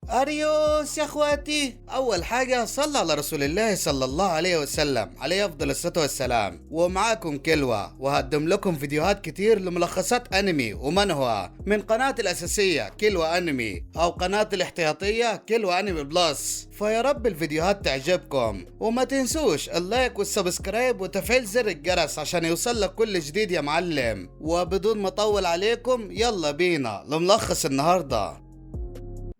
أريوس يا اخواتي، اول حاجة صلى على رسول الله صلى الله عليه وسلم، عليه افضل الصلاة والسلام. ومعاكم كلوة، وهقدم لكم فيديوهات كتير لملخصات انمي ومانهوا من قناة الاساسية كلوة انمي او قناة الاحتياطية كلوة انمي بلس. فيا رب الفيديوهات تعجبكم، وما تنسوش اللايك والسبسكرايب وتفعيل زر الجرس عشان يوصل لك كل جديد يا معلم. وبدون ما اطول عليكم يلا بينا لملخص النهارده.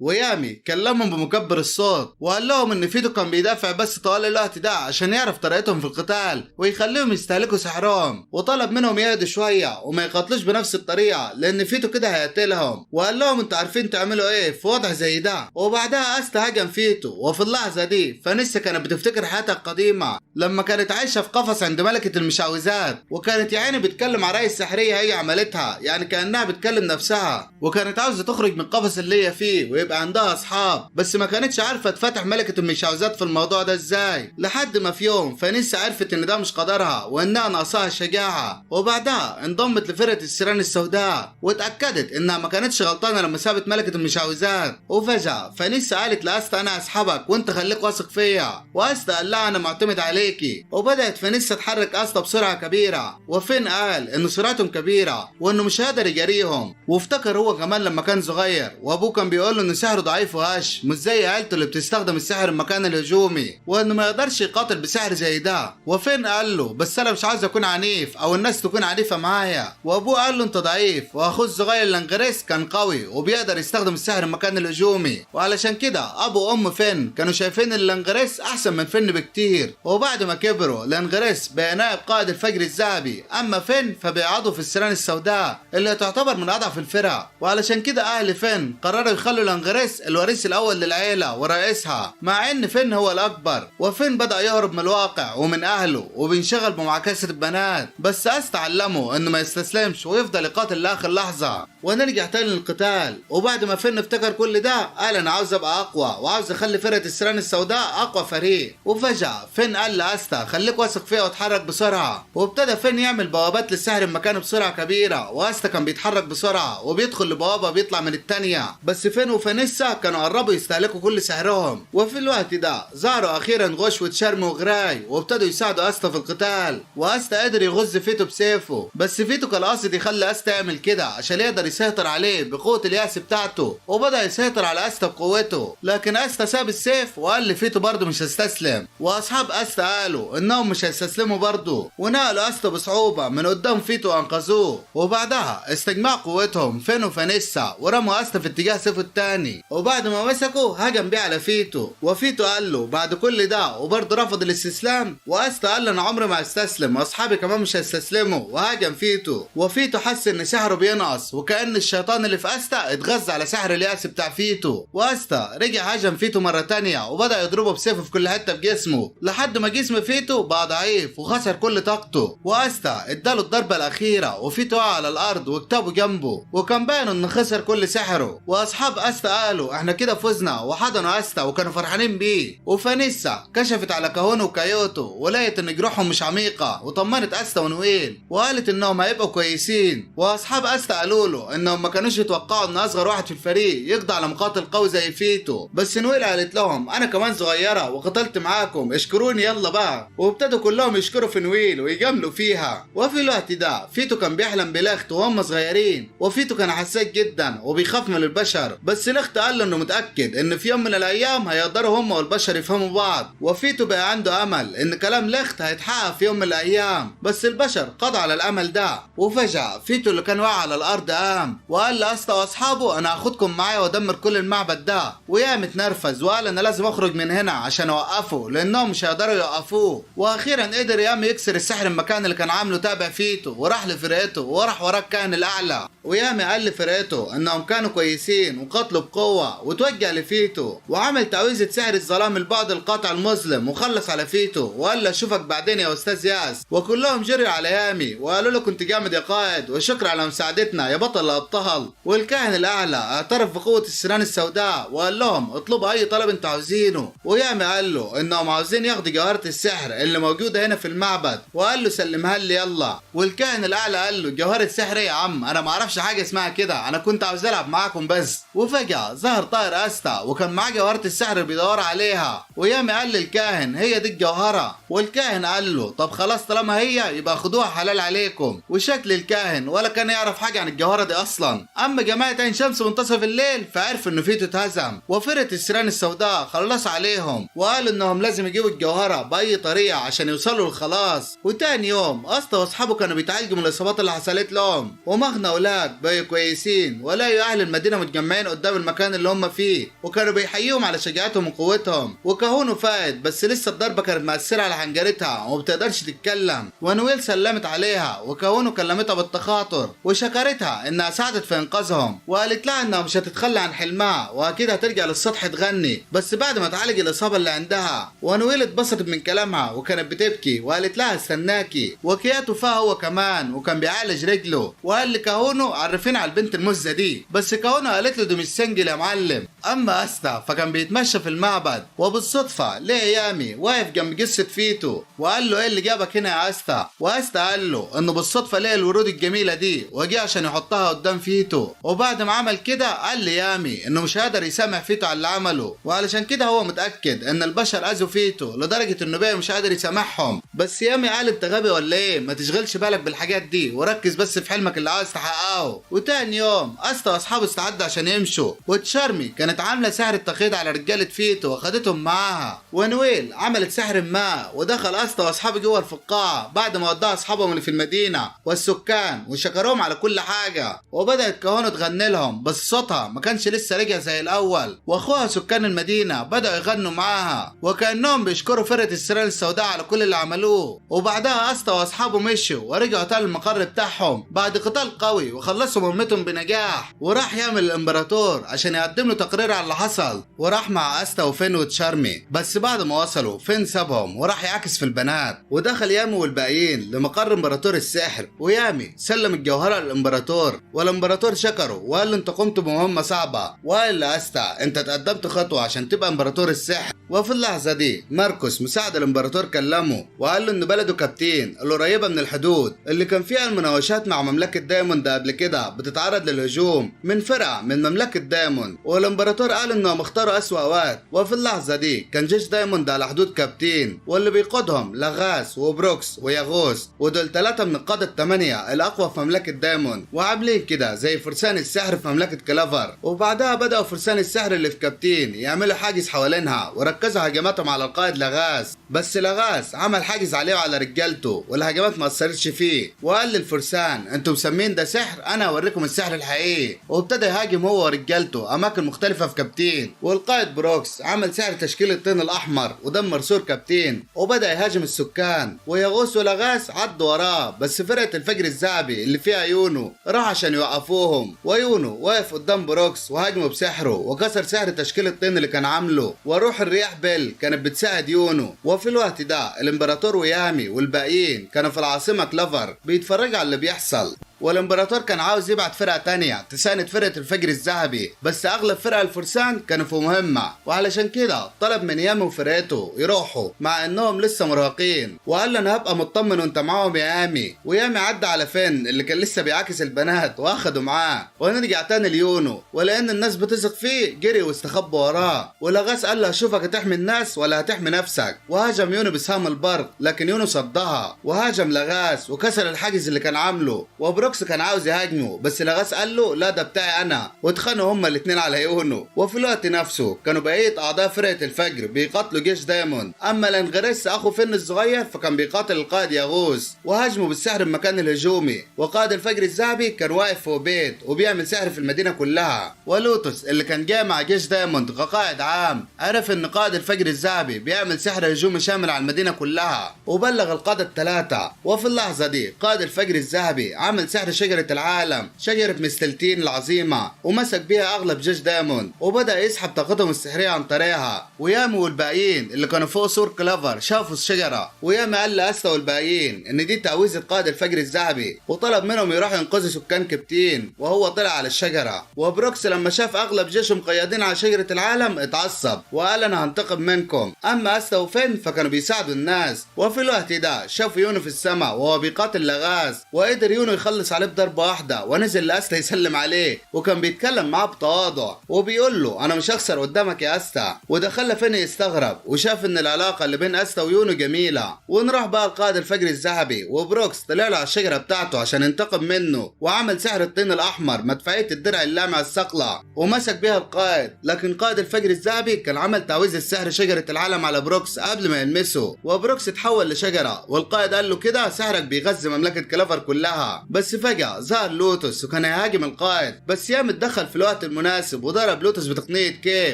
ويامي كلمهم بمكبر الصوت وقال لهم ان فيتو كان بيدافع بس طوال الوقت ده عشان يعرف طريقتهم في القتال ويخليهم يستهلكوا سحرهم، وطلب منهم يهدوا شويه وما يقاتلوش بنفس الطريقه لان فيتو كده هيقتلهم، وقال لهم انتوا عارفين تعملوا ايه في وضع زي ده. وبعدها استا هجم فيتو، وفي اللحظه دي فانيسا كانت بتفتكر حياتها القديمه لما كانت عايشه في قفص عند ملكه المشعوذات، وكانت يا عيني بتكلم عرايس السحريه هي عملتها، يعني كانها بتكلم نفسها، وكانت عاوزه تخرج من القفص اللي هي فيه ويبقى عندها اصحاب، بس ما كانتش عارفه تفتح ملكه المشعوذات في الموضوع ده ازاي، لحد ما في يوم فانيسا عرفت ان ده مش قدرها وانها ناقصاها الشجاعه، وبعدها انضمت لفرقه السيران السوداء واتاكدت انها ما كانتش غلطانه لما سابت ملكه المشعوذات. وفجاه فانيسا قالت لاستا انا اسحبك وانت خليك واثق فيا، واستا قال لها انا معتمد عليكي. وبدات فانيسا تحرك استا بسرعه كبيره، وفين قال ان سرعتهم كبيره وانه مش هيقدر يجاريهم، وافتكر هو كمان لما كان صغير وابوه كان بيقول له ان سحره ضعيف وهش مش زي عيلته اللي بتستخدم السحر المكان الهجومي، وانه ما يقدرش يقاتل بسحر زي ده. وفين قال له بس انا مش عاوز اكون عنيف او الناس تكون عنيفه معايا. وابوه قال له انت ضعيف، واخوه الصغير لانجريس كان قوي وبيقدر يستخدم السحر المكان الهجومي، وعلشان كده ابو وام فين كانوا شايفين ان لانجريس احسن من فين بكتير. وبعد ما كبروا لانجريس بقى نائب قائد الفجر الذهبي، اما فين فبيقعدوا في السيران السوداء اللي تعتبر من اضعف الفرق، وعلشان كده اهل فين قرروا يخلوا لانجريس الوريث الاول للعيله ورئيسها، مع ان فين هو الاكبر. وفين بدا يهرب من الواقع ومن اهله وبينشغل بمعاكسه البنات، بس استا علمه انه ما يستسلمش ويفضل يقاتل لاخر لحظه. ونرجع تاني للقتال، وبعد ما فين افتكر كل ده قال انا عاوز ابقى اقوى وعاوز اخلي فرقه السيران السوداء اقوى فريق. وفجاه فين قال لاستا خليك واثق فيها واتحرك بسرعه، وابتدى فين يعمل بوابات للسحر بمكانه بسرعه كبيره، واستا كان بيتحرك بسرعه وبيدخل لبوابه بيطلع من الثانيه، بس فين وفانيسا كانوا قربوا يستهلكوا كل سحرهم. وفي الوقت ده ظهروا اخيرا غوش وتشارمي وغراي وابتدوا يساعدوا استا في القتال، واستا قدر يغز فيتو بسيفه، بس فيتو كان قاصد يخلي استا يعمل كده عشان يقدر يسيطر عليه بقوه الياس بتاعته، وبدا يسيطر على استا بقوته، لكن استا ساب السيف وقال لفيتو برضه مش هستسلم. واصحاب استا قالوا انهم مش هيستسلموا برضه، ونقلوا استا بصعوبه من قدام فيتو وانقذوه. وبعدها استجمع قوتهم فين وفانيسا ورموا استا في اتجاه سيفه الثاني، وبعد ما مسكوا هجم بيه على فيتو، وفيتو قال له بعد كل ده وبرضه رفض الاستسلام، واستا قال له انا عمري ما استسلم واصحابي كمان مش هيستسلموا، وهاجم فيتو. وفيتو حس ان سحره بينقص وكأن الشيطان اللي في استا اتغذى على سحر الياس بتاع فيتو، واستا رجع هجم فيتو مره تانية وبدا يضربه بسيفه في كل حته في جسمه لحد ما جسم فيتو بقى ضعيف وخسر كل طاقته. واستا اداله الضربه الاخيره وفيتو وقع على الارض وكتابه جنبه، وكان باين انه خسر كل سحره. واصحاب استا قالوا احنا كده فزنا وحضنوا استا وكانوا فرحانين بيه. وفانيسا كشفت على كاهونو وكايوتو ولقيت ان جروحهم مش عميقه، وطمنت استا ونويل وقالت انهم هيبقوا كويسين. واصحاب استا قالوا له انهم ما كانوش يتوقعوا ان اصغر واحد في الفريق يقضي على مقاتل قوي زي فيتو، بس نويل قالت لهم انا كمان صغيره وقتلت معاكم اشكروني يلا بقى، وابتدوا كلهم يشكروا في نويل ويجاملوا فيها. وفي الوقت ده فيتو كان بيحلم بلخت وهم صغيرين، وفيتو كان حساس جدا وبيخاف من البشر، بس لخت قال له انه متاكد ان في يوم من الايام هيقدروا هم والبشر يفهموا بعض. وفيتو بقى عنده امل ان كلام لخت هيتحقق في يوم من الايام، بس البشر قضوا على الامل ده. وفجاه فيتو اللي كان واقع على الارض قام وقال لاستا واصحابه انا هاخدكم معايا وادمر كل المعبد ده، وقام اتنرفز وقال انا لازم اخرج من هنا عشان اوقفه لانهم مش هيقدروا يوقفوه. واخيرا قدر يام يكسر السحر المكان اللي كان عامله تابع فيتو وراح لفرقته وراح ورا الكاهن الاعلى، ويامي قال لفرقته انهم كانوا كويسين وقتلوا بقوه، وتوجه لفيتو وعمل تعويذه سحر الظلام البعد القاطع المظلم وخلص على فيتو وقال له اشوفك بعدين يا استاذ ياس. وكلهم جريوا على يامي وقالوا له كنت جامد يا قائد وشكرا على مساعدتنا يا بطل الابطال. والكاهن الاعلى اعترف بقوه السيران السوداء وقال لهم اطلبوا اي طلب انتوا عاوزينه، ويامي قال له انهم عاوزين ياخدوا جوهره السحر اللي موجوده هنا في المعبد، وقال له سلمها لي يلا. والكاهن الاعلى قال له جوهره سحر يا عم انا ما اعرفش حاجه اسمها كده، انا كنت عاوز العب معاكم بس. وفجاه كده ظهر طائر استا وكان معاه جوهرة السحر اللي بيدور عليها، ويامي قال للكاهن هي دي الجوهرة، والكاهن قال له طب خلاص طالما هي يبقى خدوها حلال عليكم. وشكل الكاهن ولا كان يعرف حاجة عن الجوهرة دي اصلا. اما جماعة عين شمس منتصف الليل فعرف انه فيتو اتهزم، وفرقة السيران السوداء خلص عليهم وقالوا انهم لازم يجيبوا الجوهرة باي طريقة عشان يوصلوا للخلاص. وتاني يوم استا واصحابه كانوا بيتعالجوا من الاصابات اللي حصلت لهم، ومغنى اولاد بقوا كويسين، ولاقوا اهل المدينة متجمعين قدام المكان اللي هم فيه، وكانوا بيحييهم على شجاعتهم وقوتهم. وكهونو فايد بس لسه الضربة كانت مأثرة على حنجرتها وما بتقدرش تتكلم، ونويل سلمت عليها وكهونو كلمتها بالتخاطر وشكرتها انها ساعدت في انقاذهم، وقالت لها انها مش هتتخلى عن حلمها واكيد هترجع للسطح تغني بس بعد ما تعالج الاصابة اللي عندها. ونويل اتبسطت من كلامها وكانت بتبكي وقالت لها استناكي. وكياتو فا هو كمان وكان بيعالج رجله، وقال لكهونو عرفين على البنت المزة دي، بس كهونو قالت له ده مش سنجل يا معلم. اما استا فكان بيتمشى في المعبد وبالصدفة لقى يامي واقف جنب جثة فيتو، وقال له ايه اللي جابك هنا يا استا؟ واستا قال له انه بالصدفة لقى الورود الجميلة دي وجه عشان يحطها قدام فيتو، وبعد ما عمل كده قال ليامي انه مش قادر يسامح فيتو على اللي عمله، وعلشان كده هو متأكد ان البشر اذوا فيتو لدرجة انه بقى مش قادر يسامحهم. بس يامي قال انت غبي ولا ايه؟ ما تشغلش بالك بالحاجات دي وركز بس في حلمك اللي عاوز تحققه. وتاني يوم استا واصحابه استعدوا عشان يمشوا، وتشارمي كانت عامله سحر التقييد على رجاله فيتو واخدتهم معاها، ونويل عملت سحر ما ودخل استا واصحابه جوه الفقاعه بعد ما ودعوا اصحابهم اللي في المدينه والسكان وشكرهم على كل حاجه. وبدات كهونو تغني لهم بس صوتها ما كانش لسه رجع زي الاول، واخوها سكان المدينه بداوا يغنوا معاها وكانهم بيشكروا فرقه السيران السوداء على كل اللي عملوه. وبعدها استا واصحابه مشوا ورجعوا تاني المقر بتاعهم بعد قتال قوي وخلصوا مهمتهم بنجاح. وراح يعمل الامبراطور عشان يقدم له تقرير على اللي حصل، وراح مع استا وفين وتشارمي، بس بعد ما وصلوا فين سابهم وراح يعكس في البنات. ودخل يامي والباقيين لمقر امبراطور السحر، ويامي سلم الجوهرة للامبراطور، والامبراطور شكره وقال له انت قمت بمهمة صعبة، وقال لاستا انت تقدمت خطوة عشان تبقى امبراطور السحر. وفي اللحظة دي ماركوس مساعد الامبراطور كلمه وقال له ان بلده كابتين القريبة من الحدود اللي كان فيها المناوشات مع مملكة دايموند قبل كده بتتعرض للهجوم من فرقة من مملكة دايموند، والامبراطور قال انهم اختاروا اسوأ وقت. وفي اللحظة دي كان جيش دايموند على حدود كابتين، واللي بيقودهم لاغاس وبروكس وياغوس، ودول 3 من القادة ال8 الاقوى في مملكة دايموند، وعاملين كده زي فرسان السحر في مملكة كلافر. وبعدها بدأوا فرسان السحر اللي في كابتين يعملوا حاجز حوالينها وركزوا هجماتهم على القائد لاغاس، بس لاغاس عمل حاجز عليه وعلى رجالته والهجمات ما اثرتش فيه، وقال للفرسان انتم مسمين ده سحر، انا اوريكم السحر الحقيقي. وابتدى يهاجم هو ورجالته اماكن مختلفة في كابتين. والقائد بروكس عمل سحر تشكيل الطين الاحمر ودمر سور كابتين وبدأ يهاجم السكان، وياغوس ولاغاس عدوا وراه، بس فرقة الفجر الذهبي اللي فيها يونو راح عشان يوقفوهم، ويونو واقف قدام بروكس وهاجمه بسحره وكسر سحر تشكيل الطين اللي كان عامله، وروح الرياح بيل كانت بتساعد يونو. وفي الوقت ده الامبراطور ويامي والباقيين كانوا في العاصمة كلافر بيتفرجوا على اللي بيحصل، والامبراطور كان عاوز يبعت فرقة تانية تساند فرقة الفجر الذهبي، بس اغلب فرق الفرسان كانوا في مهمة، وعلشان كده طلب من يامي وفرقته يروحوا مع انهم لسه مراهقين، وقال له انا هبقى مطمن وانت معاهم يا يامي. ويامي عدى على فين اللي كان لسه بيعاكس البنات واخده معاه، ونرجع تاني ليونو، ولان الناس بتثق فيه جري واستخبوا وراه. ولاغاس قال له هشوفك هتحمي الناس ولا هتحمي نفسك، وهاجم يونو بسهم البرق لكن يونو صدها، وهاجم لاغاس وكسر الحاجز اللي كان عامله. وبروكس كان عاوز يهاجمه بس لاغاس قال له لا ده بتاعي انا، واتخانقوا هما الاثنين على يونو. وفي الوقت نفسه كانوا بقيه اعضاء فرقه الفجر بيقاتلوا جيش دايموند، اما لانغريس اخو فين الصغير فكان بيقاتل القائد ياغوس وهاجمه بالسحر بمكان الهجومي. وقائد الفجر الذهبي كان واقف في بيت وبيعمل سحر في المدينه كلها. ولوتوس اللي كان جاي مع جيش دايموند كقائد عام عرف ان قائد الفجر الذهبي بيعمل سحر هجومي شامل على المدينه كلها، وبلغ القاده الثلاثه. وفي اللحظه دي قائد الفجر الذهبي عمل سحر شجره العالم، شجره مستلتين العظيمه، ومسك بيها اغلب جيش دايموند وبدا يسحب طاقتهم السحريه عن طريقها. ويامي والباقيين اللي كانوا فوق سور كلافر شافوا الشجره، ويامي قال لاستا والباقيين ان دي تعويذه قائد الفجر الذهبي، وطلب منهم يروحوا ينقذوا سكان كبتين، وهو طلع على الشجره. وبروكس لما شاف اغلب جيشهم مقيدين على شجره العالم اتعصب وقال انا هنتقم منكم. اما استا وفين فكانوا بيساعدوا الناس. وفي الوقت ده شافوا يونو في السماء وهو بيقاتل لاغاس، وقدر يونو يخلص خلص عليه بضربة واحدة ونزل لأستا يسلم عليه، وكان بيتكلم معاه بتواضع وبيقول له أنا مش هخسر قدامك يا أستا. وده خلى فين يستغرب وشاف إن العلاقة اللي بين أستا ويونو جميلة. ونروح بقى القائد الفجر الذهبي، وبروكس طلع له على الشجرة بتاعته عشان ينتقم منه، وعمل سحر الطين الأحمر مدفعية الدرع اللامع الصقلع ومسك بيها القائد. لكن قائد الفجر الذهبي كان عمل تعويذ السحر شجرة العالم على بروكس قبل ما يلمسه، وبروكس اتحول لشجرة، والقائد قال له كده سحرك بيغذي مملكة كلافر كلها. بس فجأة ظهر لوتوس وكان هيهاجم القائد، بس يام اتدخل في الوقت المناسب وضرب لوتوس بتقنية كي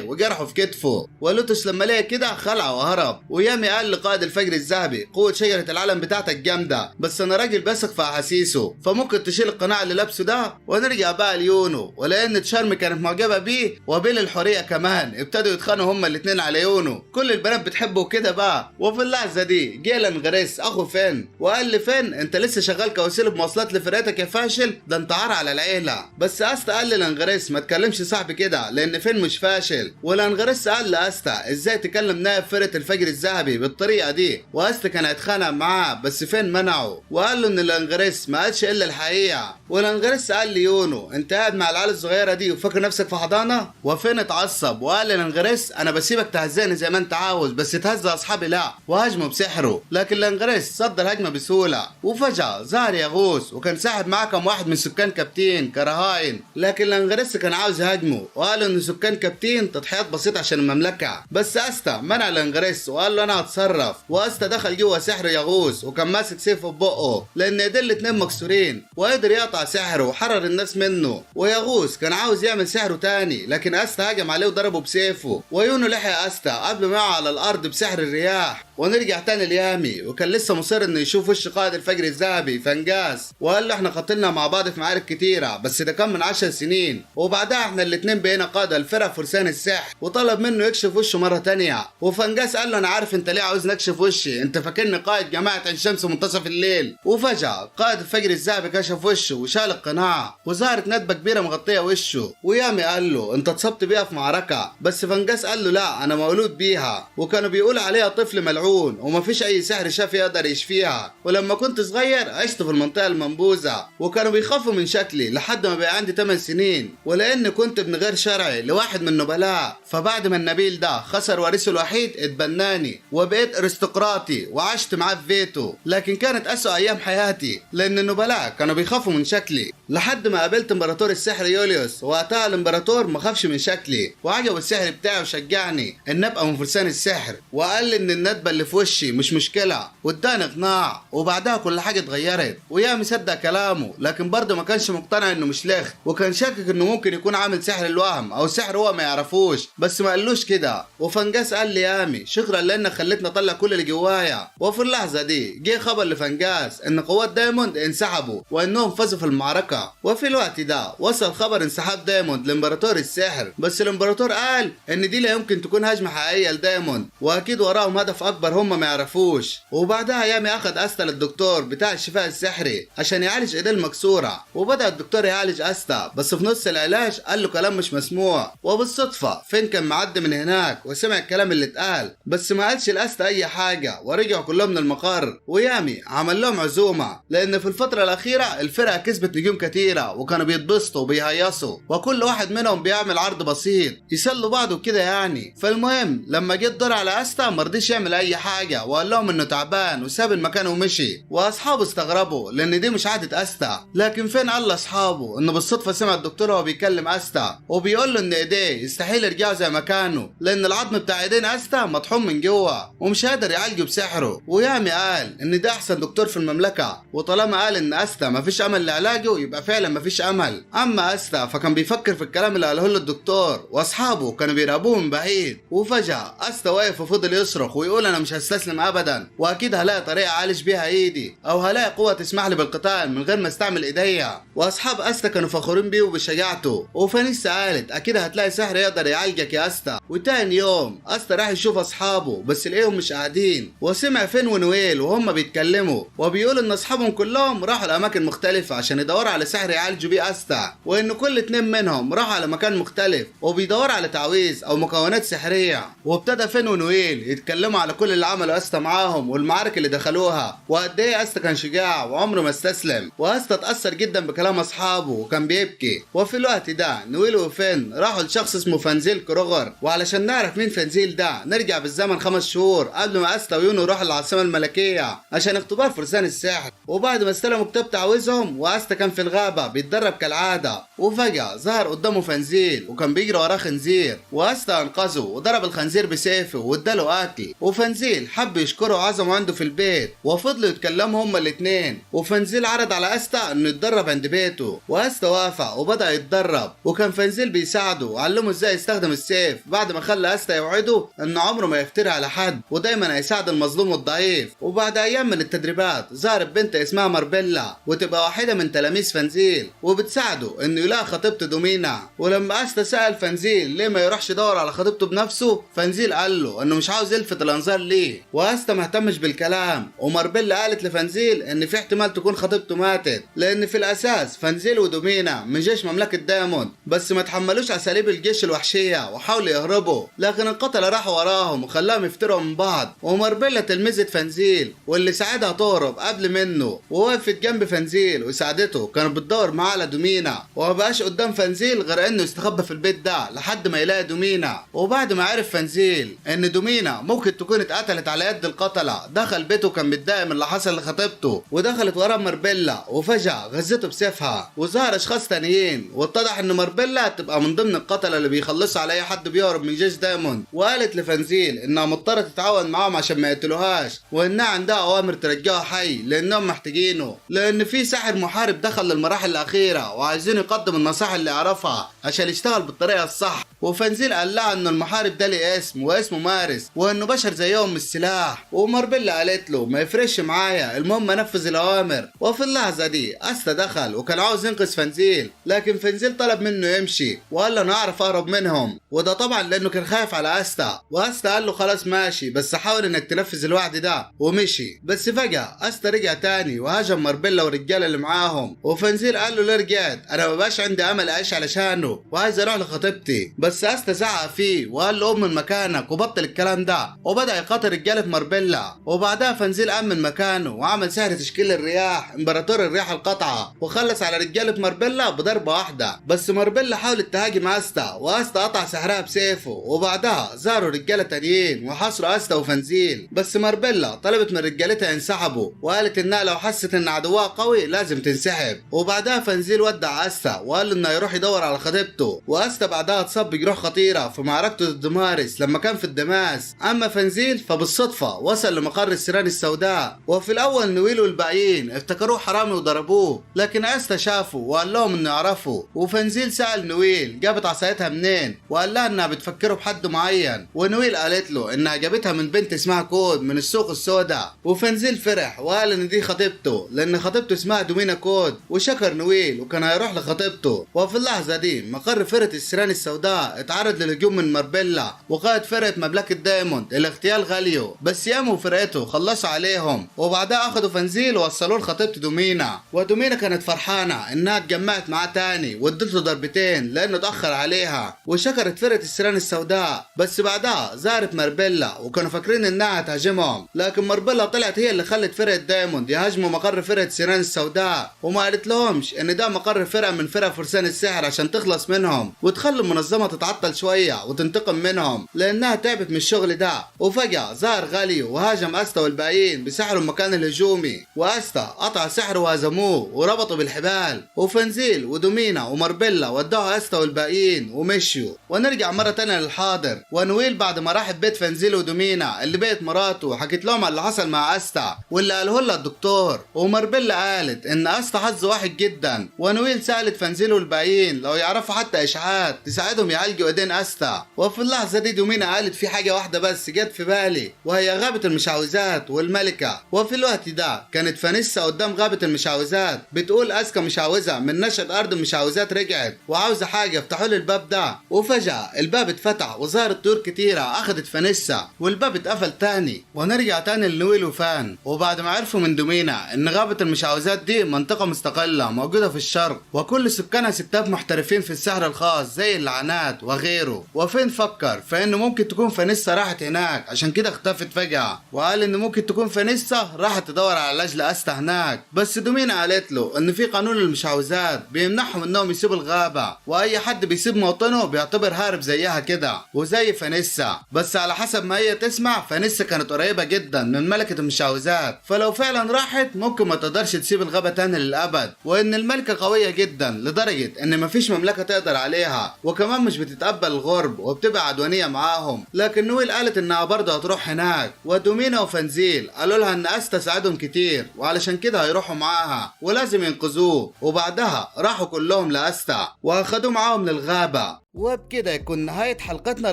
وجرحه في كتفه. ولوتوس لما لقى كده خلع وهرب. ويامي قال لقائد الفجر الذهبي قوة شجرة العالم بتاعتك جامدة، بس انا راجل بثق في احاسيسه، فممكن تشيل القناع اللي لابسه ده. ونرجع بقى ليونو، ولان تشارمي كانت معجبة بيه وبيل الحورية كمان ابتدوا يتخانقوا هما الاتنين على يونو. كل البنات بتحبه كده بقى. وفي اللحظة دي جه لانغريس اخو فين وقال لي فين انت لسه شغال كوسيله مواصلات لفرقتك يا فاشل، ده انت عار على العيله. بس استا قال لانغريس ما تكلمش صاحبي كده لان فين مش فاشل. ولانغريس قال لاستا ازاي تكلم نائب فرقه الفجر الذهبي بالطريقه دي، واستا كان هيتخانق معاه بس فين منعه وقال له ان لانغريس ما قالش الا الحقيقه. ولانغريس قال ليونو انت قاعد مع العيال الصغيره دي وفاكر نفسك في حضانه. وفين اتعصب وقال لانغريس انا بسيبك تهزقني زي ما انت عاوز بس تهزق اصحابي لا، وهاجمه بسحره. لكن لانغريس صد الهجمه بسهوله. وفجأة ظهر ياغوس وكان ساحب معاه كم واحد من سكان كابتين كرهاين، لكن لانغريس كان عاوز يهاجمه وقال ان سكان كابتين تضحيات بسيطه عشان المملكه. بس استا منع لانغريس وقال له انا هتصرف. واستا دخل جوه سحر ياغوس وكان ماسك سيفه في بقه لان ايديه الاتنين مكسورين، وقدر يقطع سحره وحرر الناس منه. وياغوس كان عاوز يعمل سحره تاني لكن استا هجم عليه وضربه بسيفه، ويونو لحق استا قبل ما يقع على الارض بسحر الرياح. ونرجع تاني ليامي وكان لسه مصر انه يشوف وش قائد الفجر الذهبي فانجاس، وقال له احنا قاتلنا مع بعض في معارك كتيره بس ده كان من 10 سنين، وبعدها احنا الاتنين بقينا قاده الفرق فرسان السحر. وطلب منه يكشف وشه مره تانيه. وفانجاس قال له انا عارف انت ليه عاوز نكشف وشي، انت فاكرني قائد جماعه عين شمس منتصف الليل. وفجاه قائد الفجر الذهبي كشف وشه وشال القناع وظهرت ندبه كبيره مغطيه وشه. ويامي قال له انت اتصبت بيها في معركه، بس فانجاس قال له لا انا مولود بيها، وكانوا بيقول عليها طفل ملعون ومفيش اي سحر شافي يقدر يشفيها. ولما كنت صغير عشت في المنطقه المنبوذه وكانوا بيخافوا من شكلي لحد ما بقى عندي 8 سنين، ولان كنت ابن غير شرعي لواحد من النبلاء، فبعد ما النبيل ده خسر وارثه الوحيد اتبناني وبقيت ارستقراطي وعشت معاه في بيته. لكن كانت اسوء ايام حياتي لان النبلاء كانوا بيخافوا من شكلي لحد ما قابلت امبراطور السحر يوليوس. وقتها الامبراطور ما خافش من شكلي وعجبه السحر بتاعي وشجعني ان ابقى من فرسان السحر، وقال لي ان الندبه اللي في وشي مش مشكله واداني اقناع. وبعدها كل حاجه اتغيرت ويامي صدق كلامه، لكن برضه ما كانش مقتنع انه مش لخ، وكان شاكك انه ممكن يكون عامل سحر الوهم او سحر هو ما يعرفوش بس ما قالوش كده. وفانجاس قال لي يامي شكرا لانك خلتني اطلع كل اللي جوايا. وفي اللحظه دي جه خبر لفانجاس ان قوات دايموند انسحبوا وانهم فازوا في المعركه. وفي الوقت ده وصل خبر انسحاب دايموند لامبراطور السحر، بس الامبراطور قال ان دي لا يمكن تكون هجمه حقيقيه لدايموند واكيد وراهم هدف اكبر هم ما يعرفوش. وبعدها يامي اخذ استا للدكتور بتاع الشفاء السحري عشان يعالج ايديه المكسوره، وبدا الدكتور يعالج استا بس في نص العلاج قال له كلام مش مسموع. وبالصدفه فين كان معدي من هناك وسمع الكلام اللي اتقال بس ما قالش لاستا اي حاجه، ورجعوا كلهم من المقر. ويامي عمل لهم عزومه لان في الفتره الاخيره الفرقه كسبت نجوم كتيره وكانوا بيتبسطوا وبيهيصوا وكل واحد منهم بيعمل عرض بسيط يسلوا بعض وكده يعني. فالمهم لما جه الدور على استا مرضيش يعمل اي حاجه وقال لهم انه تعبان وساب المكان ومشي. واصحابه استغربوا لان دي مش عاده استا، لكن فين قال لاصحابه انه بالصدفه سمع الدكتور وهو بيكلم استا وبيقول له ان ايديه يستحيل يرجعوا زي ما كانوا لان العظم بتاع ايدين استا مطحون من جوه ومش قادر يعالجه بسحره. ويامي قال ان ده احسن دكتور في المملكه، وطالما قال ان استا مفيش امل لعلاجه يبقى فعلا مفيش امل. اما استا فكان بيفكر في الكلام اللي قاله له الدكتور واصحابه كانوا بيراقبوه من بعيد. وفجاه استا واقف وفضل يصرخ ويقول انا مش هستسلم ابدا واكيد هلاقي طريقه اعالج بيها ايدي او هلاقي قوه تسمح لي بالقتال من غير ما استعمل ايديا. واصحاب استا كانوا فخورين بيه وبشجاعته. وفانيسا قالت اكيد هتلاقي سحر يقدر يعالجك يا استا. وتاني يوم استا راح يشوف اصحابه بس لقيهم مش قاعدين، وسمع فين ونويل وهم بيتكلموا وبيقولوا ان اصحابهم كلهم راحوا لاماكن مختلفه عشان يدوروا على سحر يعالجوا بيه استا، وان كل اتنين منهم راحوا على مكان مختلف وبيدوروا على تعويذ او مكونات سحريه. وابتدى فين ونويل يتكلموا على كل اللي عمله استا معاهم والمعارك اللي دخلوها، وقد ايه استا كان شجاع وعمره ما استسلم. واستا اتاثر جدا بكلام اصحابه وكان بيبكي. وفي الوقت ده نويل وفين راحوا لشخص اسمه فنزيل كروغر، وعلشان نعرف مين فنزيل ده نرجع بالزمن 5 شهور قبل ما استا ويونو يروحوا العاصمه الملكيه عشان اختبار فرسان السحر. وبعد ما استلموا كتاب تعويذهم واستا كان في الغابه بيتدرب كالعاده، وفجاه ظهر قدامه فنزيل وكان بيجري وراه خنزير، واستا انقذه وضرب الخنزير بسيفه واداله اكل. وفنزيل حب يشكره وعزمه عنده في البيت، وفضلوا يتكلموا هما الاتنين. وفنزيل عرض على استا انه يتدرب عند بيته، واستا وافق وبدا يتدرب. وكان فنزيل بيساعده وعلمه ازاي يستخدم السيف بعد ما خلى استا يوعده انه عمره ما يفتري على حد ودايما هيساعد المظلوم والضعيف. وبعد ايام من التدريبات ظهرت بنت اسمها ماربيلا وتبقى واحده من تلاميذ فنزيل، وبتساعده انه يلاقي خطيبته دومينا. ولما استا سأل فنزيل ليه ما يروحش يدور على خطيبته بنفسه، فنزيل قال له انه مش عاوز يلفت الانظار ليه، واستا ما اهتمش بالكلام. وماربيلا قالت لفنزيل ان في احتمال تكون خطيبته ماتت، لان في الاساس فنزيل ودومينا من جيش مملكه دايموند، بس ما تحملوش اساليب الجيش الوحشيه وحاولوا يهربوا، لكن القتله راحوا وراهم وخلاهم يفتروا من بعض. وماربيلا تلمذة فنزيل واللي ساعدها تهرب قبل منه، ووقفت جنب فنزيل وساعدته، كانت بتدور معاه على دومينا، وما بقاش قدام فنزيل غير انه يستخبى في البيت ده لحد ما يلاقي دومينا. وبعد ما عرف فنزيل ان دومينا ممكن تكون اتقتلت على يد القتله، دخل بيته كان متضايق من اللي حصل لخطيبته، ودخلت ورا ماربيلا وفجأة غزته بسيفها. وظهر اشخاص تانيين واتضح ان ماربيلا تبقى من ضمن القتله اللي بيخلصوا على اي حد بيهرب من جيش دايموند. وقالت لفنزيل انها مضطره تتعاون معاهم عشان ما يقتلوهاش، وانها عندها اوامر ترجعه حي لانهم محتاجينه، لان في ساحر محارب دخل للمراحل الاخيره وعايزين يقدم النصائح اللي يعرفها عشان يشتغل بالطريقه الصح. وفنزيل قال لها انه المحارب ده ليه اسم واسمه مارس، وانه بشر زيهم مش سلاح. وماربيلا قالت له ما يفرقش معايا، المهم انفذ الاوامر. وفي اللحظه دي استا دخل وكان عاوز ينقذ فنزيل، لكن فنزيل طلب منه يمشي وقال له انا اعرف اهرب منهم، وده طبعا لانه كان خايف على استا. واستا قال له خلاص ماشي، بس حاول انك تنفذ الوعد ده، ومشي. بس فجاه استا رجع تاني وهاجم ماربيلا والرجاله اللي معاهم. وفنزيل قال له ليه رجعت؟ انا مبقاش عندي امل اعيش علشانه وعايز اروح لخطيبتي. بس استا زعق فيه وقال له قوم من مكانك وبطل الكلام ده، وبدا يقاتل رجاله ماربيلا. وبعدها فنزيل قام من مكانه وعمل سحر تشكيل الرياح امبراطور الرياح القطعه، وخلص على رجاله ماربيلا بضربه واحده. بس ماربيلا حاولت تهاجم استا، واستا قطع سحرها بسيفه. وبعدها ظهروا رجاله تانيين وحاصروا استا وفنزيل، بس ماربيلا طلبت من رجالتها ينسحبوا، وقالت انها لو حست ان عدوها قوي لازم تنسحب. وبعدها فنزيل ودع استا وقال له انه يروح يدور على خطيبته. واستا بعدها اتصاب بجروح خطيره في معركته ضد مارس لما كان في الدماس. اما فنزيل فبالصدفه وصل لمقر السيران السوداء. وفي الاول نويل والباقيين افتكروه حرامي وضربوه، لكن استا شافه وقال لهم انه يعرفه. وفنزيل سأل نويل جابت عصايتها منين، وقال لها انها بتفكره بحد معين. ونويل قالت له انها جابتها من بنت اسمها كود من السوق السوداء. وفنزيل فرح وقال ان دي خطيبته لان خطيبته اسمها دومينا كود، وشكر نويل وكان هيروح لخطيبته. وفي اللحظه دي مقر فرقه السيران السوداء اتعرض للهجوم من ماربيلا، وقائد فرقه مملكه دايموند الاغتيال غاليو، بس يامو وفرقته خلصوا عليهم. وبعدها اخدوا فنزيل ووصلوه لخطيبته دومينا. ودومينا كانت فرحانه انها اتجمعت معاه تاني وادته ضربتين لانه اتاخر عليها، وشكرت فرقه السيران السوداء. بس بعدها ظهرت ماربيلا وكانوا فاكرين انها هتهاجمهم، لكن ماربيلا طلعت هي اللي خلت فرقه دايموند يهاجموا مقر فرقه السيران السوداء، وما قالت لهمش ان ده مقر فرقه من فرق فرسان السحر عشان تخلص منهم وتخلي المنظمه تتعطل شويه وتنتقم منهم لانها تعبت من الشغل ده. وفجاه ظهر غاليو وهاجم استا والباقيين بسحروا المكان الهجومي، واستا قطع سحره وهزموه وربطوا بالحبال. وفنزيل ودومينا وماربيلا ودعوا استا والباقيين ومشيوا. ونرجع مره تانية للحاضر. ونويل بعد ما راحت بيت فنزيل ودومينا اللي بقت مراته حكت لهم على اللي حصل مع استا واللي قاله لها الدكتور. وماربيلا قالت ان استا حظ واحد جدا. ونويل سالت فنزيل والباقيين لو يعرفوا حتى اشاعات تساعدهم يعالجوا ايدين استا. وفي اللحظه دي دومينا قالت في حاجه واحده بس جت في بالي، وهي غابه المشعوذات والملكه. وفي الوقت ده كانت فانيسا قدام غابه المشعوذات بتقول اسكا مشعوذه من نشأة ارض المشعوذات رجعت وعاوزه حاجه افتحوا لي الباب ده. وفجاه الباب اتفتح وظهرت طيور كتيره اخذت فانيسا والباب اتقفل تاني. ونرجع تاني لنويل وفان. وبعد ما عرفوا من دومينا ان غابه المشعوذات دي منطقه مستقله كلها موجودة في الشرق، وكل سكانها ستات محترفين في السحر الخاص زي اللعنات وغيره. وفين فكر فإنه ممكن تكون فانيسا راحت هناك، عشان كده اختفت فجأة، وقال إن ممكن تكون فانيسا راحت تدور على علاج لأستا هناك. بس دومينا قالت له إن في قانون المشعوذات بيمنعهم إنهم يسيبوا الغابة، وأي حد بيسيب موطنه بيعتبر هارب زيها كده وزي فانيسا. بس على حسب ما هي تسمع، فانيسا كانت قريبة جدا من ملكة المشعوذات، فلو فعلا راحت ممكن ما تقدرش تسيب الغابة تاني للأبد، وإن الملكة قوية جدا لدرجة إن مفيش مملكة تقدر عليها، وكمان مش بتتقبل الغرب وبتبقى عدوانية معاهم. لكن نويل قالت إنها برضه هتروح هناك، ودومينا وفنزيل قالوا لها إن أستا ساعدهم كتير وعلشان كده هيروحوا معاها ولازم ينقذوه. وبعدها راحوا كلهم لأستا وأخدوه معاهم للغابة. وبكده يكون نهاية حلقتنا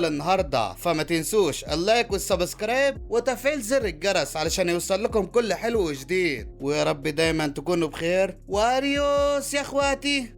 للنهاردة، فما تنسوش اللايك والسبسكرايب وتفعيل زر الجرس علشان يوصل لكم كل حلو وجديد. ويا رب دايما تكونوا بخير، واريوس يا اخواتي.